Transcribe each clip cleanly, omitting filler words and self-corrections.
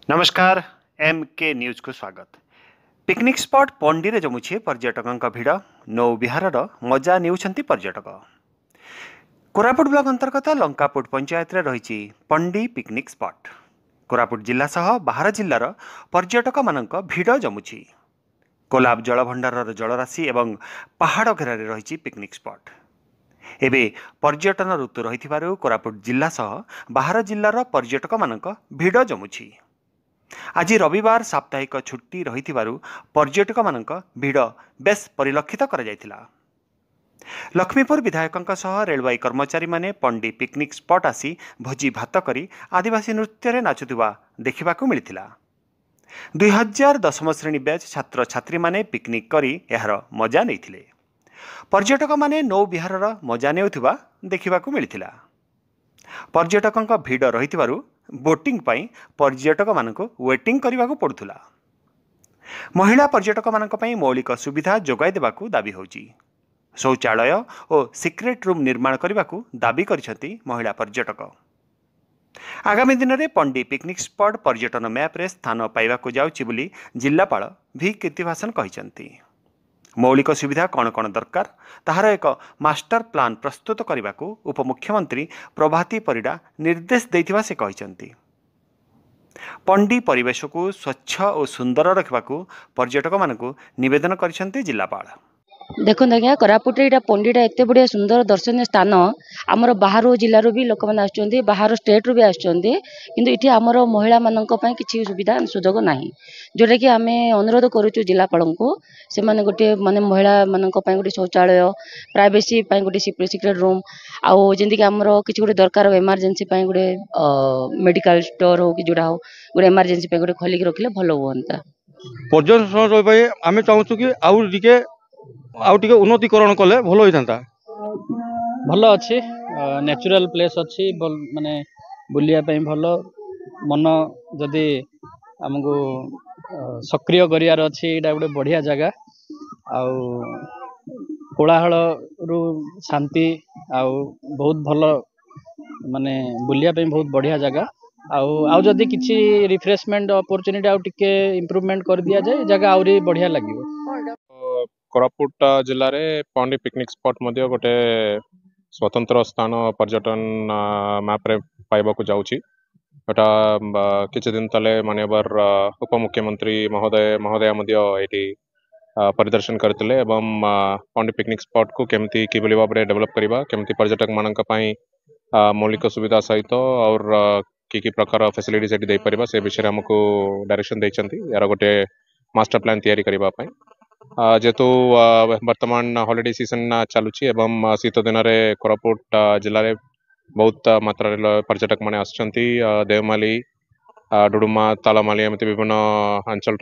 नमस्कार एम के न्यूज को स्वागत। पिकनिक स्पॉट पंडी रे जमुछे पर्यटकों भिड़ नौ विहार मजा नेउछंती पर्यटक। कोरापुट ब्लॉक अंतर्गत लंकापुट पंचायत रे रही पंडी पिकनिक स्पॉट। कोरापुट जिला सह बाहर जिलार पर्यटक मानक भिड़ जमुछी। कोलाब जलभंडार जलराशि एवं पहाड़ घेर रही पिकनिक स्पॉट। एबे पर्यटन ऋतु रही कोरापुट जिला सह बाहर जिलार पर्यटक मानक भिड़ जमुछी। आज रविवार साप्ताहिक छुट्टी रही पर्यटक मानक भिड़ बेस परिलक्षित करा जायथिला। लक्ष्मीपुर विधायकों सह रेलवे कर्मचारी माने पंडी पिकनिक स्पॉट आसी भोजी भात करी आदिवासी नृत्य रे नाचुथिबा देखिबाकू मिलिथिला। 2010 श्रेणी बैच छात्र छात्री माने पिकनिक करी एहार मजा नैथिले। पर्यटक माने नौ विहारर मजा नेउथिबा देखिबाकू मिलिथिला। पर्यटकों भिड़ रही बोटिंग पाई पर्यटक मानक वेटिंग करने को पड़ुला। महिला पर्यटक मानक पाई मौलिक सुविधा जोगाई देबाकू दाबी होची। शौचालय और सिक्रेट रूम निर्माण करने को दाबी करिसेंती महिला पर्यटक। आगामी दिन में पंडी पिकनिक स्पॉट पर्यटन मैप रे स्थान पाइबाकू जाउची बोली जिलापाल भी कीर्तिभाषण कहिसेंती। मौलिक सुविधा कौन कौन दरकार ताहार एक मास्टर प्लान प्रस्तुत करने को उपमुख्यमंत्री प्रभाती परिडा निर्देश देथिबा से कहिसेंती। पंडी परिवेश को स्वच्छ और सुंदर रखा पर्यटक मानक निवेदन करिसेंती जिलापाल। देखो आज्ञा कोरापुट रे पंडीटा एत बढ़िया सुंदर दर्शनीय स्थान आमर बाहर जिलूर भी लोक मैंने आसुच्चंती, बाहर स्टेट रू भी आसुच्चंती, किंतु इठी आमर महिला मानक पई किछि सुविधा सुजोग नाही, जोटा कि आमे अनुरोध करूछु जिलापाल को से माने गोटे माने महिला मानक पई गोटे शौचालय प्राइवेसी पई गोटे सिक्रेट रूम आउ जेंति कि आमर किछि गोटे दरकार इमरजेंसी पई गोटे मेडिकल स्टोर हो कि जोड़ा हो गोटे इमरजेंसी पई गोटे खोलिक रखले भलो होंता। पर्यटन आमे चाहूछु कि आउ टिके उन्नतीकरण कले भल होता। भल अच्छी नेचुरल प्लेस अच्छी माने बुलिया भल मन जदि आमको सक्रिय करियार अच्छी एटा गोटे बढ़िया जगह आउ कोलाहल रु शांति आउ बहुत भल माने बुलिया बहुत बढ़िया जगह आउ जदि किछि रिफ्रेशमेंट अपॉर्चुनिटी आउ टिके इम्प्रूवमेंट कर दिया जाए जगह आउरी बढ़िया लागिवो। कोरापुट जिले में पंडी पिकनिक स्पॉट मध्य गोटे स्वतंत्र स्थान पर्यटन मैप रे पाइबाकू जाउची। एटा किछि दिन तले माननीय उपमुख्यमंत्री महोदय मध्य एटी परिदर्शन करथिले एवं पंडी पिकनिक स्पॉट को केमती किबली भाव में डेवलप करबा केमती पर्यटक मानक पई मौलिक सुविधा सहित और की प्रकार फैसिलिटी सेठी दे परिबा से विषय हमको डायरेक्शन दैछंती। यार गोटे मास्टर प्लान तैयारी करबा पई जेतु वर्तमान हॉलिडे सीजन चलुची एवं शीत दिन में कोरापुट जिले में बहुत मात्रा पर्यटक माने आसुचंती। देवमाली डुडुमा तालामाली एमती विभिन्न अंचल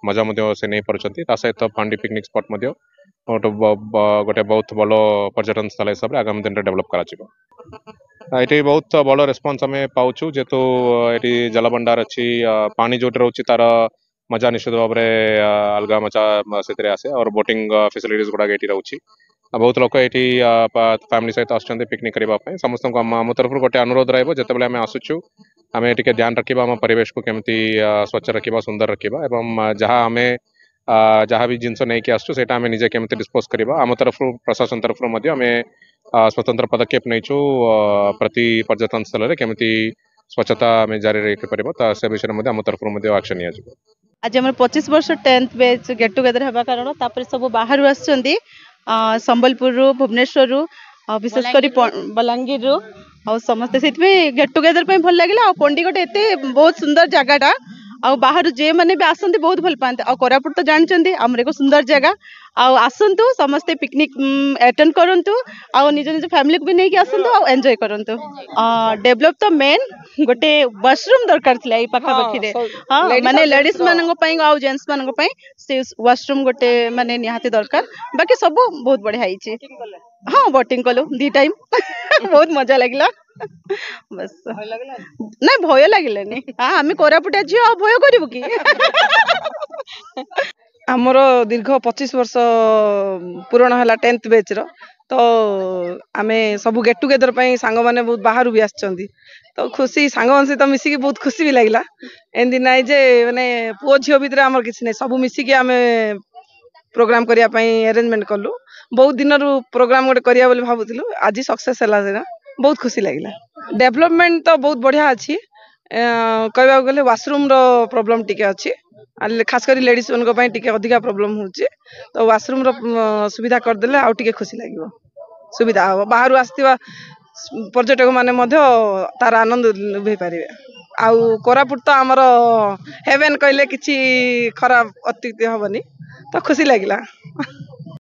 मजा से नहीं पार्टी सहित पंडी पिकनिक स्पॉट गोटे बहुत भल पर्यटन स्थल हिसाब से आगामी दिन में डेवलप करा। ये बहुत भल रेस्पॉन्स आम पाचु जेतु ये जलभंडार अच्छी पानी जो रोचे तार मजा निश्चित भाव में अलग मजा से आसे और बोटिंग फैसिलिटीज गुड़ा ये रोचे। बहुत लोग ये फैमिली सहित आसुच्चंती पिकनिक करने समस्त आम तरफ गोटे अनुरोध रहिबो आम आसुचु आम टिके ध्यान रखा आम परिवेश को केमती स्वच्छ रखा सुंदर रखा एवं जहाँ आम जहाँ भी जिनस नहीं आसुँ से आम निजे केमती डिस्पोज करवा आम तरफ प्रशासन तरफ आम स्वतंत्र पदक्षेप नहीं प्रति पर्यटन स्थल केमती स्वच्छता आम जारी रखिपर से विषय में आम तरफ एक्शन नि। आज आम 25 वर्ष 10th बैच गेट टुगेदर होगा कारण सब बाहर आसुच्चंती संबलपुर भुवनेश्वर विशेषकर बलांगीर और समस्ते से गेट टुगेदर भल लगे। पंडी गोटे एत बहुत सुंदर जगहटा आ बाहर जे मैंने भी आसती बहुत भल पाते आ कोरापुट तो जानते आमर एक सुंदर जगह आसतु समस्ते पिकनिक अटेंड करंतु आ निज निज फैमिली को भी नहीं आसतु आ एंजॉय करंतु। डेवलप तो मेन गोटे वाशरूम दरकार थिला ए पाखा पाखी रे माने लेडीज मानन पई आ जेंट्स मानन पई से वाशरूम गोटे माने निहाती दरकार। बाकी सब बहुत बढ़िया हिची। हाँ बोटिंग कलु 2 टाइम बहुत मजा लगला। बस नहीं भय लगे हाँ आम कोरापुटिया झी भय करू कि आमर दीर्घ 25 वर्ष पूरण है 10th बैच तो आमे सब गेट टुगेदर सांग मैंने बहुत बाहर भी आसछंती तो खुशी सांग सहित मिसिकी बहुत खुशी भी लगिला एमती नाई जे माने पुओ झील भितर आमर किसी नहीं सब मिसिकी आमे प्रोग्राम करिया पई अरेंजमेंट कलु बहुत दिन रु प्रोग्राम गोटे करिया बोली भाबुतिलु आज सक्सेस हला सेना बहुत खुशी लगिला डेवलपमेंट तो बहुत बढ़िया अच्छी कहबा गले वाशरूम रो प्रॉब्लम टिके अच्छी खास करी लेडीज मान को टिके अधिका प्रॉब्लम होची तो वाशरूम रो सुविधा कर देले आउ टिके खुशी लागिवो सुविधा हो बाहर आसथिबा पर्यटक माने मध्य तार आनंद उभे पारिबे आउ कोरापुट तो आमर हेवेन कहले किछि खराब अतिथि हबनी तो खुशी लागिला।